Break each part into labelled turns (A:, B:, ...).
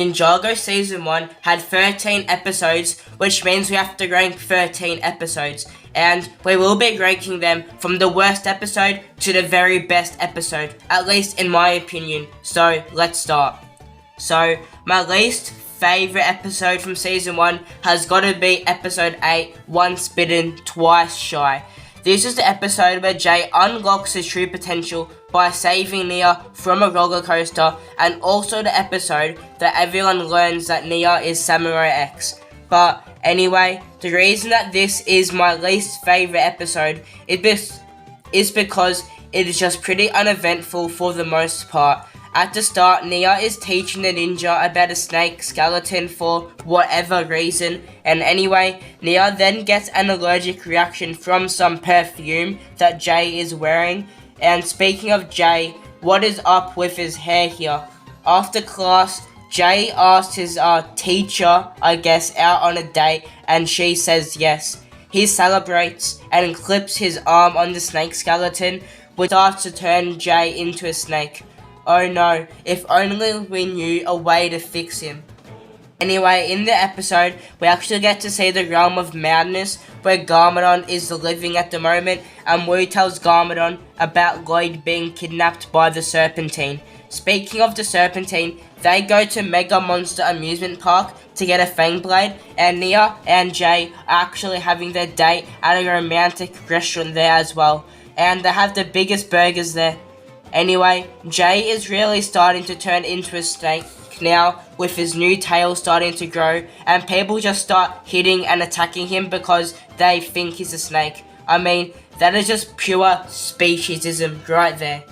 A: Ninjago Season 1 had 13 episodes, which means we have to rank 13 episodes, and we will be ranking them from the worst episode to the very best episode, at least in my opinion. So, let's start. So, my least favourite episode from Season 1 has got to be Episode 8, Once Bitten, Twice Shy. This is the episode where Jay unlocks his true potential by saving Nia from a roller coaster, and also the episode that everyone learns that Nia is Samurai X. But anyway, the reason that this is my least favourite episode is because it is just pretty uneventful for the most part. At the start, Nia is teaching the ninja about a snake skeleton for whatever reason, and anyway, Nia then gets an allergic reaction from some perfume that Jay is wearing. And speaking of Jay, what is up with his hair here? After class, Jay asks his teacher, I guess, out on a date, and she says yes. He celebrates and clips his arm on the snake skeleton, which starts to turn Jay into a snake. Oh no, if only we knew a way to fix him. Anyway, in the episode, we actually get to see the realm of madness where Garmadon is living at the moment, and Wu tells Garmadon about Lloyd being kidnapped by the Serpentine. Speaking of the Serpentine, they go to Mega Monster Amusement Park to get a Fang Blade, and Nia and Jay are actually having their date at a romantic restaurant there as well, and they have the biggest burgers there. Anyway, Jay is really starting to turn into a snake now, with his new tail starting to grow, and people just start hitting and attacking him because they think he's a snake. I mean, that is just pure speciesism right there.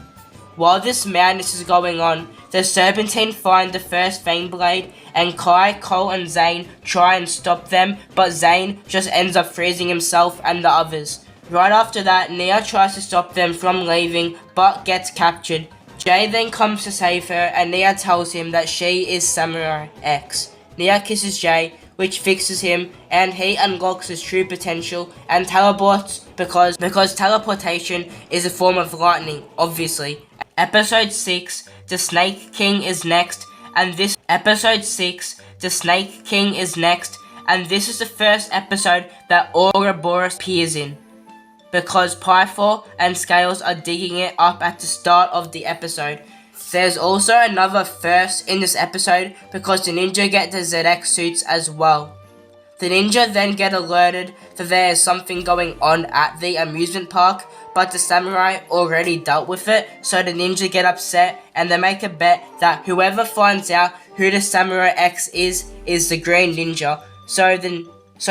A: While this madness is going on, the Serpentine find the first Fang Blade, and Kai, Cole and Zane try and stop them, but Zane just ends up freezing himself and the others. Right after that, Nia tries to stop them from leaving, but gets captured. Jay then comes to save her, and Nia tells him that she is Samurai X. Nia kisses Jay, which fixes him, and he unlocks his true potential and teleports because teleportation is a form of lightning, obviously. Episode 6, The Snake King is next, and this is the first episode that Ouroboros appears in, because Pythor and Scales are digging it up at the start of the episode. There's also another first in this episode because the ninja get the ZX suits as well. The ninja then get alerted that there is something going on at the amusement park, but the samurai already dealt with it, so the ninja get upset and they make a bet that whoever finds out who the Samurai X is the Green Ninja. So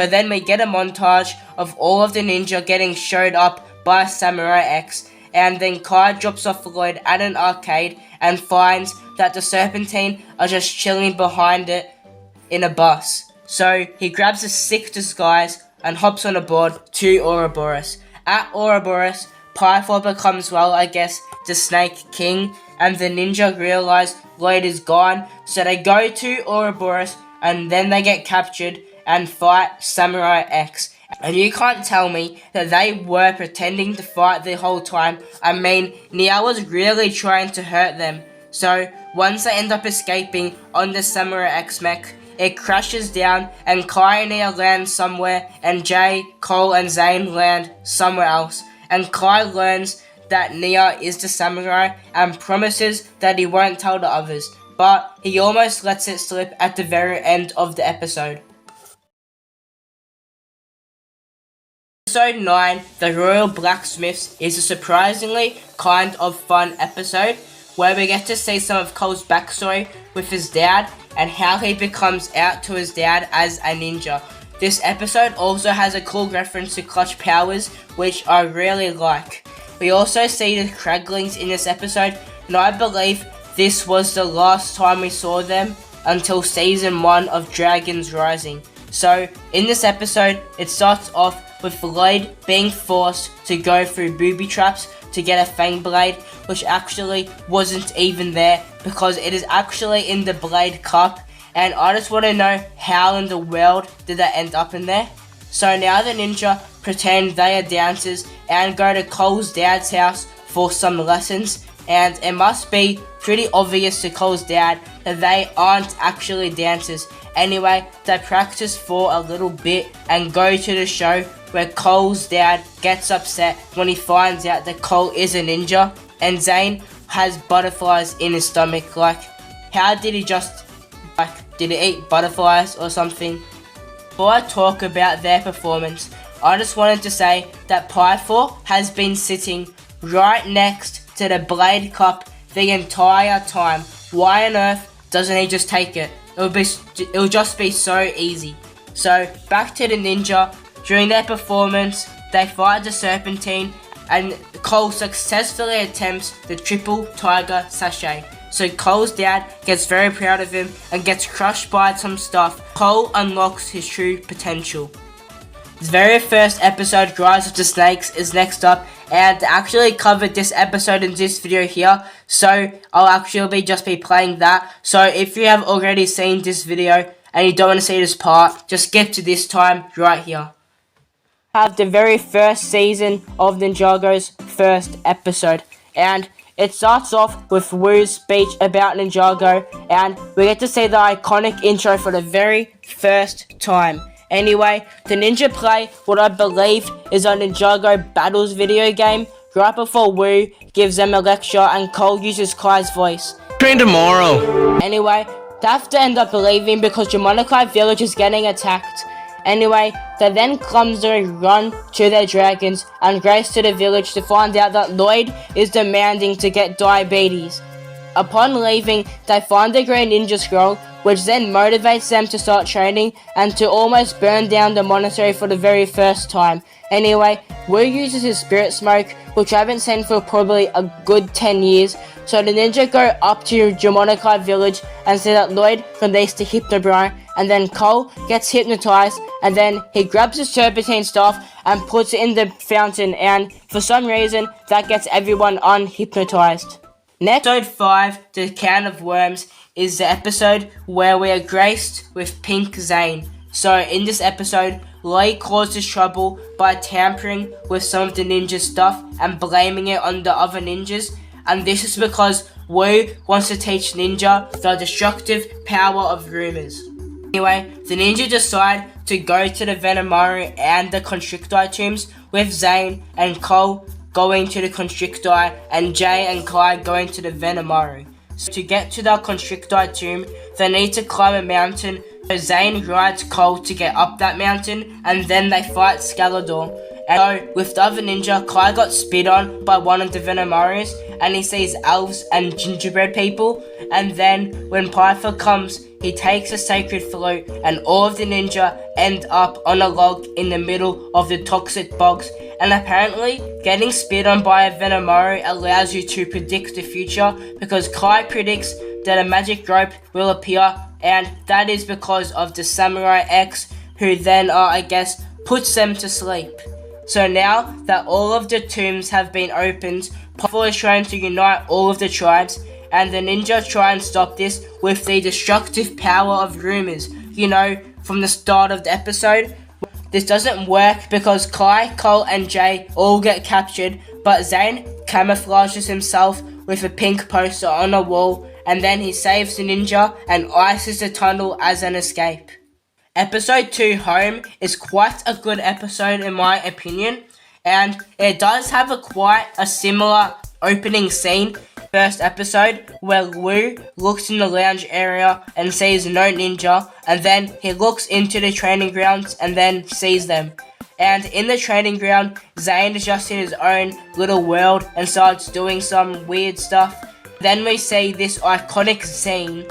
A: then we get a montage of all of the ninja getting showed up by Samurai X, and then Kai drops off Lloyd at an arcade and finds that the Serpentine are just chilling behind it in a bus. So he grabs a sick disguise and hops on a board to Ouroboros. At Ouroboros, Pythor becomes, well, I guess, the Snake King, and the ninja realize Lloyd is gone, so they go to Ouroboros and then they get captured and fight Samurai X. And you can't tell me that they were pretending to fight the whole time. I mean, Nia was really trying to hurt them. So, once they end up escaping on the Samurai X mech, it crashes down and Kai and Nia land somewhere, and Jay, Cole and Zane land somewhere else. And Kai learns that Nia is the samurai and promises that he won't tell the others, but he almost lets it slip at the very end of the episode. Episode 9, The Royal Blacksmiths, is a surprisingly kind of fun episode where we get to see some of Cole's backstory with his dad and how he becomes out to his dad as a ninja. This episode also has a cool reference to Clutch Powers, which I really like. We also see the Kraglings in this episode, and I believe this was the last time we saw them until Season 1 of Dragons Rising. So, in this episode, it starts off with Lloyd being forced to go through booby traps to get a Fang Blade, which actually wasn't even there because it is actually in the Blade Cup, and I just want to know how in the world did that end up in there. So now the ninja pretend they are dancers and go to Cole's dad's house for some lessons, and it must be pretty obvious to Cole's dad that they aren't actually dancers. Anyway, they practice for a little bit and go to the show where Cole's dad gets upset when he finds out that Cole is a ninja and Zane has butterflies in his stomach. Like, how did he did he eat butterflies or something? Before I talk about their performance, I just wanted to say that Pythor has been sitting right next to the Blade Cup the entire time. Why on earth doesn't he just take it? It'll just be so easy. So back to the ninja. During their performance, they fight the Serpentine and Cole successfully attempts the triple tiger sachet. So Cole's dad gets very proud of him and gets crushed by some stuff. Cole unlocks his true potential. The very first episode, Rise of the Snakes, is next up, and I actually covered this episode in this video here, so I'll actually just be playing that. So if you have already seen this video and you don't want to see this part, just skip to this time right here. Have the very first season of Ninjago's first episode, and it starts off with Wu's speech about Ninjago, and we get to see the iconic intro for the very first time. Anyway, the ninja play what I believe is a Ninjago Battles video game right before Wu gives them a lecture and Cole uses Kai's voice.
B: Train tomorrow.
A: Anyway, they have to end up leaving because Jumonikai village is getting attacked. Anyway, they then clumsily run to their dragons and race to the village to find out that Lloyd is demanding to get diabetes. Upon leaving, they find the Green Ninja Scroll, which then motivates them to start training and to almost burn down the monastery for the very first time. Anyway, Wu uses his spirit smoke, which I haven't seen for probably a good 10 years, so the ninja go up to Jumonikai village and say that Lloyd released the Hypnobro, and then Cole gets hypnotized, and then he grabs his Serpentine staff and puts it in the fountain, and for some reason, that gets everyone unhypnotized. Next, episode 5, The Can of Worms, is the episode where we are graced with Pink Zane. So in this episode, Lee causes trouble by tampering with some of the ninja stuff and blaming it on the other ninjas, and this is because Wu wants to teach Ninja the destructive power of rumors. Anyway, the ninja decide to go to the Venomaru and the Constricti tombs, with Zane and Cole going to the Constricti and Jay and Kai going to the Venomaru. So to get to the Constricti tomb, they need to climb a mountain, so Zane rides Cole to get up that mountain, and then they fight Scalador. And so, with the other ninja, Kai got spit on by one of the Venomarus, and he sees elves and gingerbread people, and then when Pythor comes, he takes a sacred flute, and all of the ninja end up on a log in the middle of the toxic bogs. And apparently, getting spit on by a Venomaru allows you to predict the future, because Kai predicts that a magic rope will appear, and that is because of the Samurai X, who then, puts them to sleep. So now that all of the tombs have been opened, Pythor is trying to unite all of the tribes, and the ninja try and stop this with the destructive power of rumors. You know, from the start of the episode. This doesn't work because Kai, Cole and Jay all get captured, but Zane camouflages himself with a pink poster on a wall, and then he saves the ninja and ices the tunnel as an escape. Episode 2, Home, is quite a good episode in my opinion, and it does have quite a similar opening scene. First episode, where Wu looks in the lounge area and sees no ninja, and then he looks into the training grounds and then sees them. And in the training ground, Zane is just in his own little world and starts doing some weird stuff. Then we see this iconic scene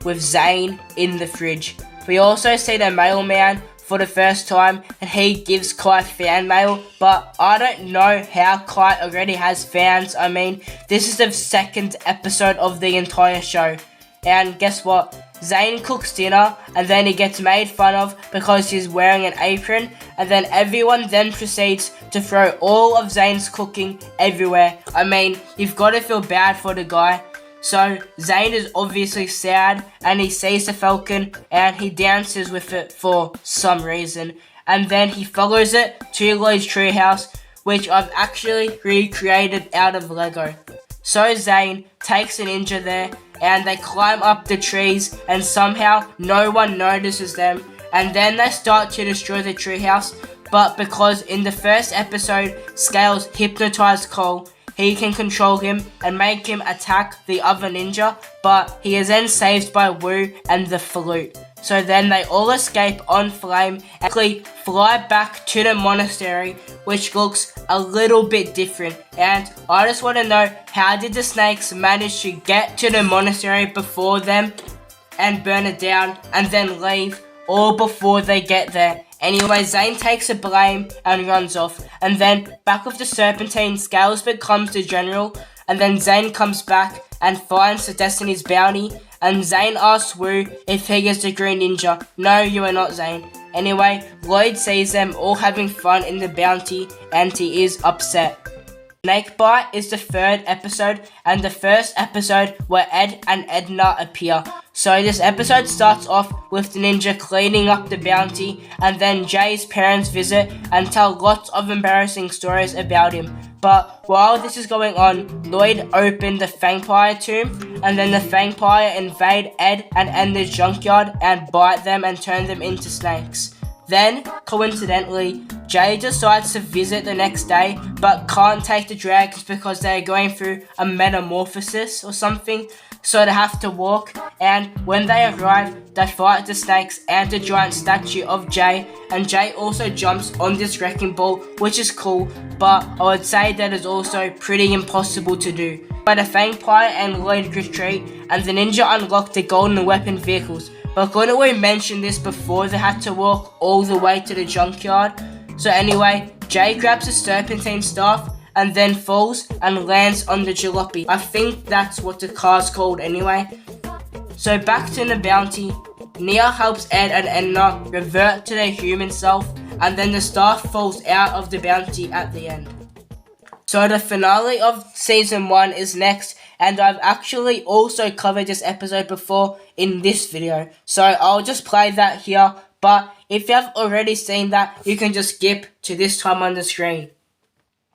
A: with Zane in the fridge. We also see the mailman for the first time, and he gives Kai fan mail, but I don't know how Kai already has fans. I mean, this is the second episode of the entire show, and guess what? Zane cooks dinner, and then he gets made fun of because he's wearing an apron, and then everyone then proceeds to throw all of Zane's cooking everywhere. I mean, you've got to feel bad for the guy. So Zane is obviously sad, and he sees the falcon and he dances with it for some reason, and then he follows it to Lloyd's treehouse, which I've actually recreated out of Lego. So Zane takes a ninja there, and they climb up the trees, and somehow no one notices them, and then they start to destroy the treehouse. But because in the first episode, Scales hypnotized Cole, he can control him and make him attack the other ninja, but he is then saved by Wu and the flute. So then they all escape on Flame and quickly fly back to the monastery, which looks a little bit different. And I just want to know, how did the snakes manage to get to the monastery before them and burn it down and then leave, all before they get there? Anyway, Zane takes the blame and runs off, and then back with the Serpentine, Scales becomes the general, and then Zane comes back and finds the Destiny's bounty, and Zane asks Wu if he is the Green Ninja. No, you are not, Zane. Anyway, Lloyd sees them all having fun in the bounty, and he is upset. Snakebite is the third episode and the first episode where Ed and Edna appear. So this episode starts off with the ninja cleaning up the bounty, and then Jay's parents visit and tell lots of embarrassing stories about him. But while this is going on, Lloyd opened the Vampire tomb, and then the Vampire invade Ed and Edna's junkyard and bite them and turn them into snakes. Then, coincidentally, Jay decides to visit the next day, but can't take the dragons because they're going through a metamorphosis or something, so they have to walk, and when they arrive, they fight the snakes and the giant statue of Jay, and Jay also jumps on this wrecking ball, which is cool, but I would say that is also pretty impossible to do. But the Vampire and Lloyd retreat, and the ninja unlock the golden weapon vehicles. But couldn't we mention this before they had to walk all the way to the junkyard? So anyway, Jay grabs a Serpentine staff and then falls and lands on the jalopy. I think that's what the car's called anyway. So back to the bounty, Nia helps Ed and Edna revert to their human self, and then the staff falls out of the bounty at the end. So the finale of season 1 is next, and I've actually also covered this episode before in this video, so I'll just play that here, but if you have already seen that, you can just skip to this time on the screen.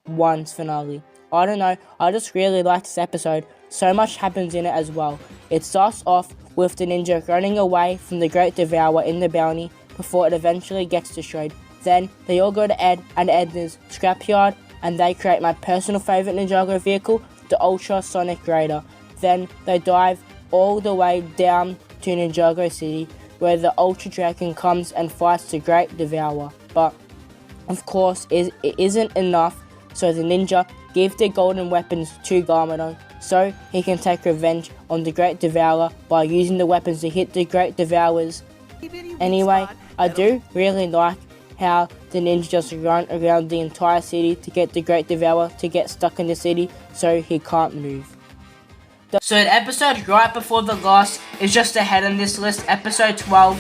A: 1's finale. I don't know, I just really like this episode. So much happens in it as well. It starts off with the ninja running away from the Great Devourer in the bounty before it eventually gets destroyed. Then they all go to Ed and Edna's scrapyard, and they create my personal favourite Ninjago vehicle, the Ultra Sonic Raider. Then they dive all the way down to Ninjago City, where the Ultra Dragon comes and fights the Great Devourer. But of course, it isn't enough, so the ninja give their golden weapons to Garmadon, so he can take revenge on the Great Devourer by using the weapons to hit the Great Devourers. Anyway, I do really like how the ninja just run around the entire city to get the Great Devourer to get stuck in the city so he can't move. So the episode right before the last is just ahead on this list, episode 12.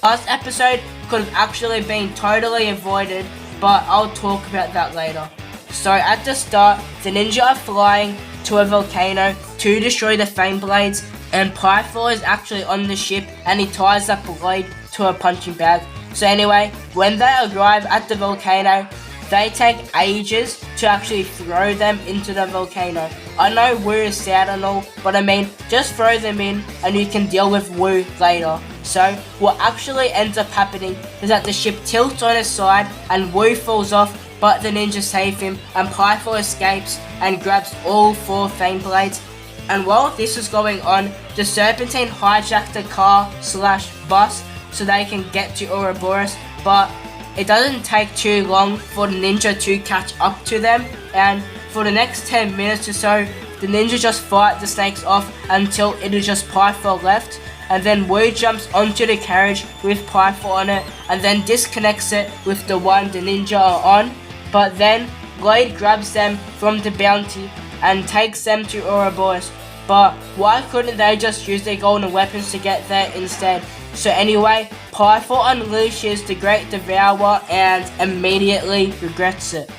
A: Last episode could have actually been totally avoided, but I'll talk about that later. So at the start, the ninja are flying to a volcano to destroy the Flame Blades, and Pythor is actually on the ship and he ties up Lloyd to a punching bag. So anyway, when they arrive at the volcano, they take ages to actually throw them into the volcano. I know Wu is sad and all, but I mean, just throw them in and you can deal with Wu later. So what actually ends up happening is that the ship tilts on its side and Wu falls off, but the ninja save him and Pythor escapes and grabs all 4 Flame Blades. And while this is going on, the Serpentine hijacked the car/bus so they can get to Ouroboros, but it doesn't take too long for the ninja to catch up to them, and for the next 10 minutes or so, the ninja just fight the snakes off until it is just Pythor left, and then Wu jumps onto the carriage with Pythor on it, and then disconnects it with the one the ninja are on, but then Lloyd grabs them from the bounty and takes them to Ouroboros. But why couldn't they just use their golden weapons to get there instead? So anyway, Pythor unleashes the Great Devourer and immediately regrets it.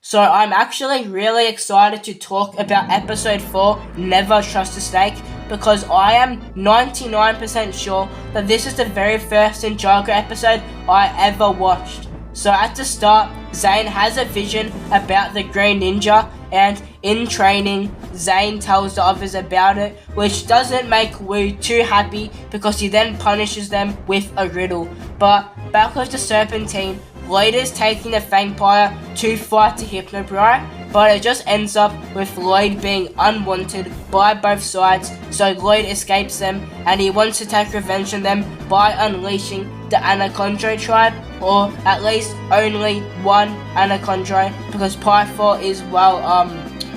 A: So I'm actually really excited to talk about episode 4, Never Trust a Snake, because I am 99% sure that this is the very first Ninjago episode I ever watched. So at the start, Zane has a vision about the Green Ninja, and in training, Zane tells the others about it, which doesn't make Wu too happy because he then punishes them with a riddle. But back with the Serpentine, Lloyd is taking the Fangpire to fight the Hypnobright, but it just ends up with Lloyd being unwanted by both sides, so Lloyd escapes them and he wants to take revenge on them by unleashing the Anaconda tribe, or at least only one Anaconda, because Pythor is, well,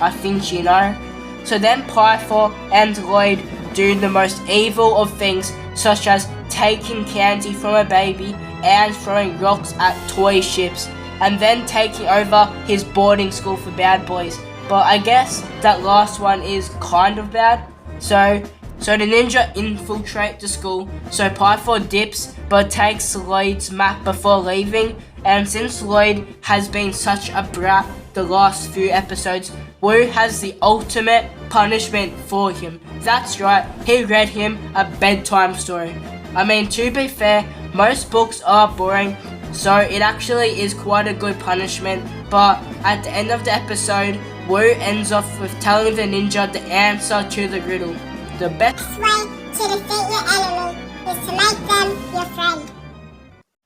A: I think you know. So then Pythor and Lloyd do the most evil of things, such as taking candy from a baby and throwing rocks at toy ships, and then taking over his boarding school for bad boys. But I guess that last one is kind of bad. So the ninja infiltrate the school, so Pythor dips but takes Lloyd's map before leaving, and since Lloyd has been such a brat the last few episodes, Wu has the ultimate punishment for him. That's right, he read him a bedtime story. I mean, to be fair, most books are boring, so it actually is quite a good punishment, but at the end of the episode, Wu ends off with telling the ninja the answer to the riddle. The best
B: way to defeat your enemy is to make them your friend.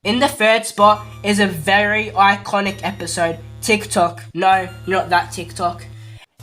A: In the third spot is a very iconic episode, TikTok. No, not that TikTok.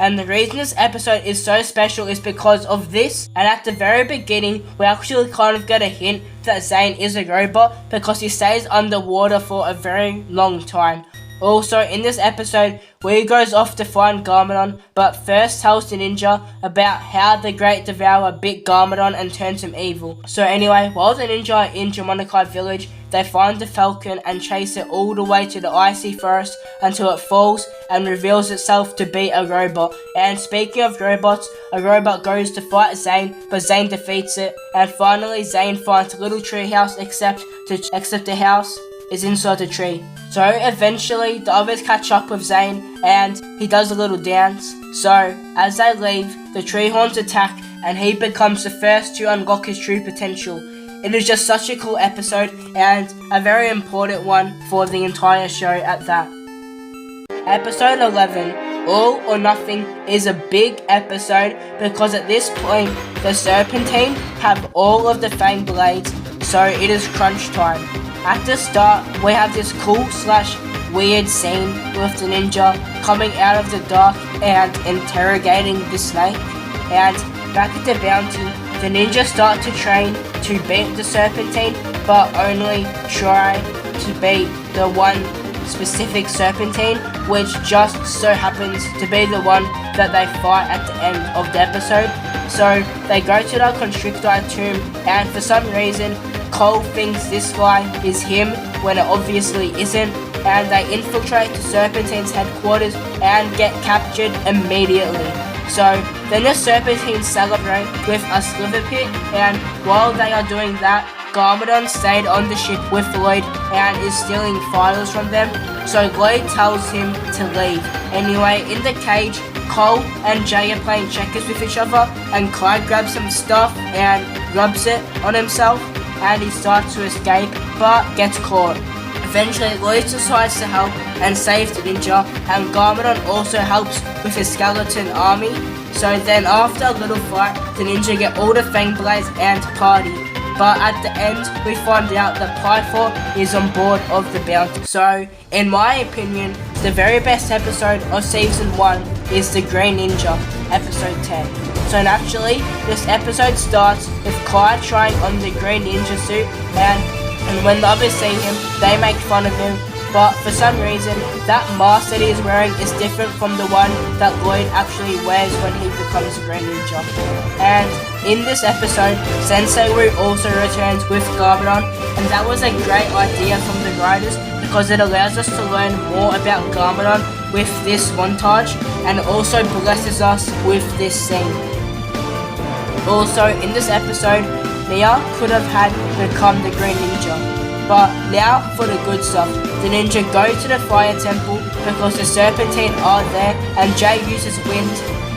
A: And the reason this episode is so special is because of this, and at the very beginning, we actually kind of get a hint that Zane is a robot because he stays underwater for a very long time. Also, in this episode, Wu goes off to find Garmadon, but first tells the ninja about how the Great Devourer bit Garmadon and turned him evil. So anyway, while the ninja are in Jamonikai village, they find the falcon and chase it all the way to the icy forest until it falls and reveals itself to be a robot. And speaking of robots, a robot goes to fight Zane, but Zane defeats it. And finally, Zane finds a little tree house, except the house is inside the tree. So eventually, the others catch up with Zane and he does a little dance. So as they leave, the tree horns attack and he becomes the first to unlock his true potential. It is just such a cool episode and a very important one for the entire show at that. Episode 11, All or Nothing, is a big episode because at this point, the Serpentine have all of the Fang Blades, so it is crunch time. At the start, we have this cool / weird scene with the ninja coming out of the dark and interrogating the snake. And back at the bounty, the ninja start to train to beat the Serpentine, but only try to beat the one specific Serpentine, which just so happens to be the one that they fight at the end of the episode. So they go to the Constrictor tomb, and for some reason, Cole thinks this guy is him when it obviously isn't, and they infiltrate the Serpentine's headquarters and get captured immediately. So then the Serpentines celebrate with a sliver pit, and while they are doing that, Garmadon stayed on the ship with Lloyd and is stealing files from them, so Lloyd tells him to leave. Anyway, in the cage, Cole and Jay are playing checkers with each other, and Clyde grabs some stuff and rubs it on himself, and he starts to escape, but gets caught. Eventually, Lloyd decides to help and save the ninja, and Garmadon also helps with his skeleton army. So then after a little fight, the ninja get all the Fang Blades and party. But at the end, we find out that Pythor is on board of the bounty. So, in my opinion, the very best episode of Season 1 is The Green Ninja, Episode 10. So naturally, this episode starts with Clyde trying on the Green Ninja suit, and when the others see him, they make fun of him. But for some reason, that mask that he is wearing is different from the one that Lloyd actually wears when he becomes a Green Ninja. And in this episode, Sensei Wu also returns with Garmadon, and that was a great idea from the writers because it allows us to learn more about Garmadon with this montage, and also blesses us with this scene. Also, in this episode, Nia could have had become the Green Ninja. But now for the good stuff. The ninja go to the fire temple because the Serpentine are there, and Jay uses wind.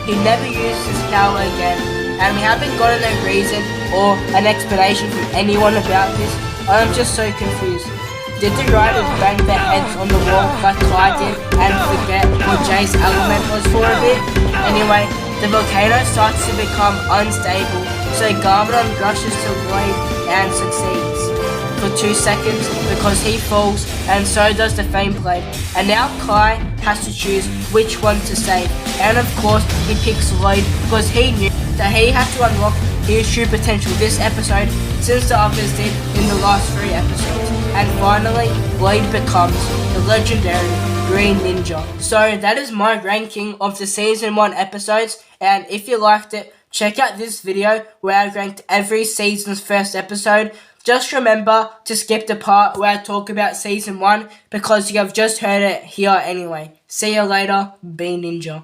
A: He never uses his power again, and we haven't gotten a reason or an explanation from anyone about this. I'm just so confused. Did the riders bang their heads on the wall like Clyde did and forget what Jay's element was for a bit? Anyway, the volcano starts to become unstable, so Garmadon rushes to Lloyd and succeeds for 2 seconds because he falls, and so does the Flame Blade. And now Kai has to choose which one to save, and of course he picks Lloyd because he knew that he had to unlock his true potential this episode since the others did in the last 3 episodes. And finally, Lloyd becomes the legendary Green Ninja. So that is my ranking of the season 1 episodes, and if you liked it, check out this video where I ranked every season's first episode. Just remember to skip the part where I talk about season 1 because you have just heard it here anyway. See you later, be Ninja.